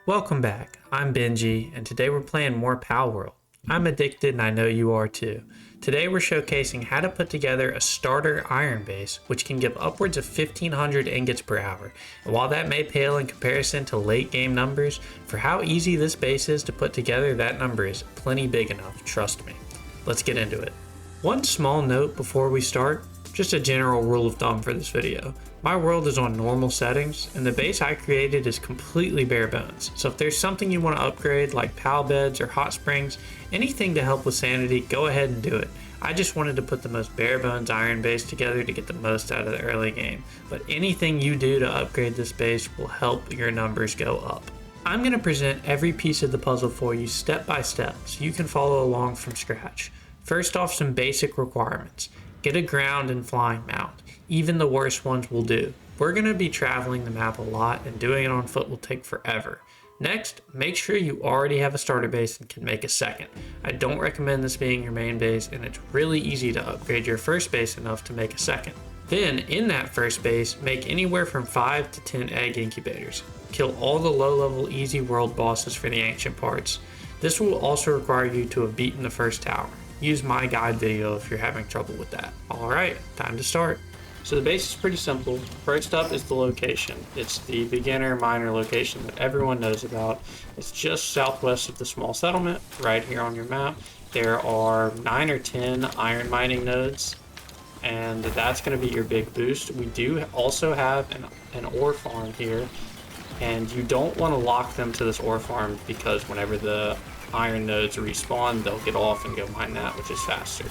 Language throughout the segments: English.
Welcome back, I'm Benji, and today we're playing more Palworld. I'm addicted and I know you are too. Today we're showcasing how to put together a starter iron base, which can give upwards of 1500 ingots per hour. And while that may pale in comparison to late game numbers, for how easy this base is to put together, that number is plenty big enough, trust me. Let's get into it. One small note before we start, just a general rule of thumb for this video. My world is on normal settings, and the base I created is completely bare bones. So if there's something you want to upgrade like pal beds or hot springs, anything to help with sanity, go ahead and do it. I just wanted to put the most bare bones iron base together to get the most out of the early game. But anything you do to upgrade this base will help your numbers go up. I'm going to present every piece of the puzzle for you step by step so you can follow along from scratch. First off, some basic requirements. Get a ground and flying mount. Even the worst ones will do. We're going to be traveling the map a lot and doing it on foot will take forever. Next, make sure you already have a starter base and can make a second. I don't recommend this being your main base, and it's really easy to upgrade your first base enough to make a second. Then, in that first base, make anywhere from 5 to 10 egg incubators. Kill all the low-level easy world bosses for the ancient parts. This will also require you to have beaten the first tower. Use my guide video if you're having trouble with that. Alright, time to start. So the base is pretty simple. First up is the location. It's the beginner miner location that everyone knows about. It's just southwest of the small settlement, right here on your map. There are 9 or 10 iron mining nodes, and that's going to be your big boost. We do also have an ore farm here, and you don't want to lock them to this ore farm because whenever the iron nodes respawn, they'll get off and go mine that, which is faster.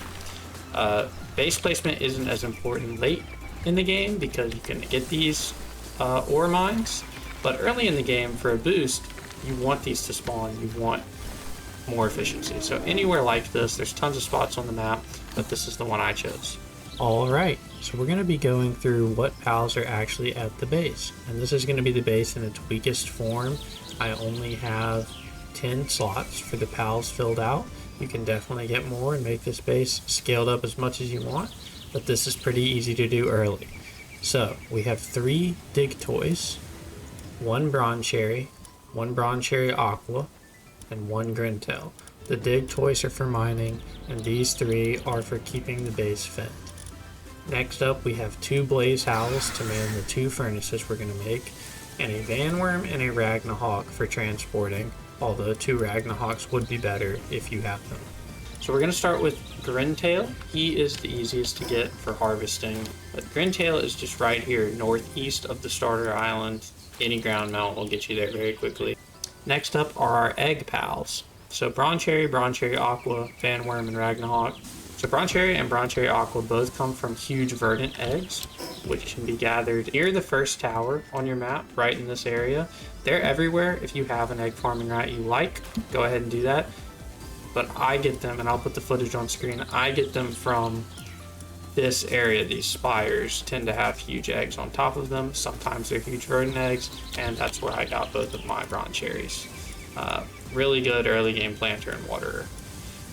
Base placement isn't as important late in the game because you can get these ore mines, but early in the game for a boost, you want these to spawn, you want more efficiency. So anywhere like this, there's tons of spots on the map, but this is the one I chose. Alright, so we're going to be going through what pals are actually at the base, and this is going to be the base in its weakest form. I only have 10 slots for the pals filled out. You can definitely get more and make this base scaled up as much as you want, but this is pretty easy to do early. So we have 3 Digtoise, 1 Bronze Cherry, 1 Bronze Cherry Aqua, and 1 Grintail. The Digtoise are for mining, and these 3 are for keeping the base fed. Next up we have 2 Blaze Howls to man the 2 furnaces we're going to make, and a Vanworm and a Ragnahawk for transporting, although 2 Ragnahawks would be better if you have them. So we're going to start with Grintail. He is the easiest to get for harvesting, but Grintail is just right here northeast of the starter island. Any ground mount will get you there very quickly. Next up are our egg pals. So Bronze Cherry Aqua, Vanworm, and Ragnahawk. So Bronze Cherry and Bronze Cherry Aqua both come from huge verdant eggs, which can be gathered near the first tower on your map, right in this area. They're everywhere. If you have an egg farming route you like, go ahead and do that. But I get them, and I'll put the footage on screen, I get them from this area. These spires tend to have huge eggs on top of them. Sometimes they're huge verdant eggs, and that's where I got both of my Bronze Cherries. Really good early game planter and waterer.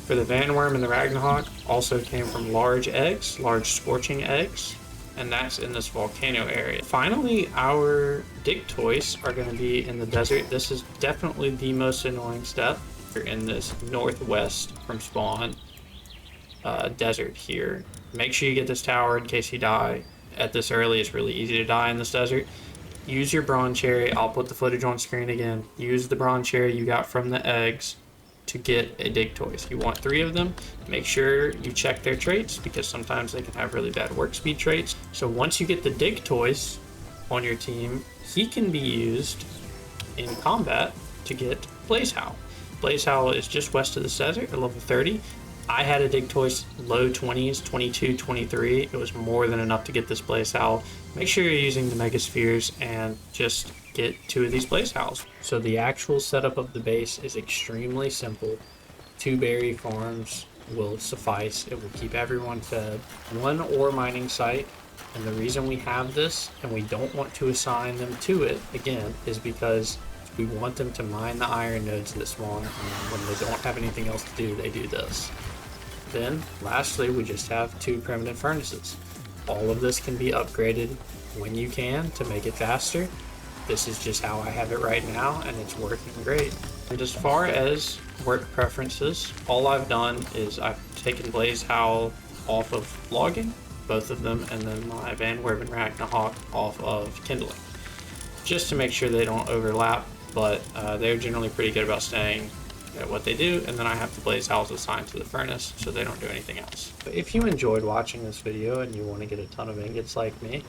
For the Vanworm and the Ragnahawk, also came from large eggs, large scorching eggs, and that's in this volcano area. Finally, our Digtoise are going to be in the desert. This is definitely the most annoying step. You're in this northwest from spawn desert here. Make sure you get this tower in case you die. At this early, it's really easy to die in this desert. Use your Bronze Cherry. I'll put the footage on screen again. Use the Bronze Cherry you got from the eggs to get a Digtoise. You want 3 of them. Make sure you check their traits because sometimes they can have really bad work speed traits. So once you get the Digtoise on your team, he can be used in combat to get Blaze Howl. Blaze Howl is just west of the desert at level 30. I had a Digtoise low 20s, 22, 23. It was more than enough to get this Blaze Howl. Make sure you're using the Mega Spheres and just get 2 of these Blaze Howls. So the actual setup of the base is extremely simple. 2 berry farms will suffice. It will keep everyone fed. 1 ore mining site, and the reason we have this and we don't want to assign them to it again is because we want them to mine the iron nodes this long, and when they don't have anything else to do, they do this. Then, lastly, we just have 2 primitive furnaces. All of this can be upgraded when you can to make it faster, this is just how I have it right now, and it's working great. And as far as work preferences, all I've done is I've taken Blaze Howl off of logging, both of them, and then my Van Werven Ragnarok off of kindling, just to make sure they don't overlap, but they're generally pretty good about staying at what they do, and then I have the Blaze Howls assigned to the furnace so they don't do anything else. But if you enjoyed watching this video and you want to get a ton of ingots like me,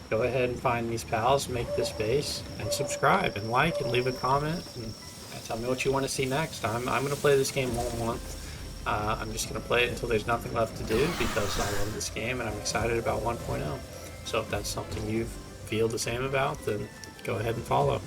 go ahead and find these pals, make this base, and subscribe, and like, and leave a comment, and tell me what you want to see next. I'm going to play this game all month. I'm just going to play it until there's nothing left to do, because I love this game and I'm excited about 1.0. So if that's something you feel the same about, then go ahead and follow.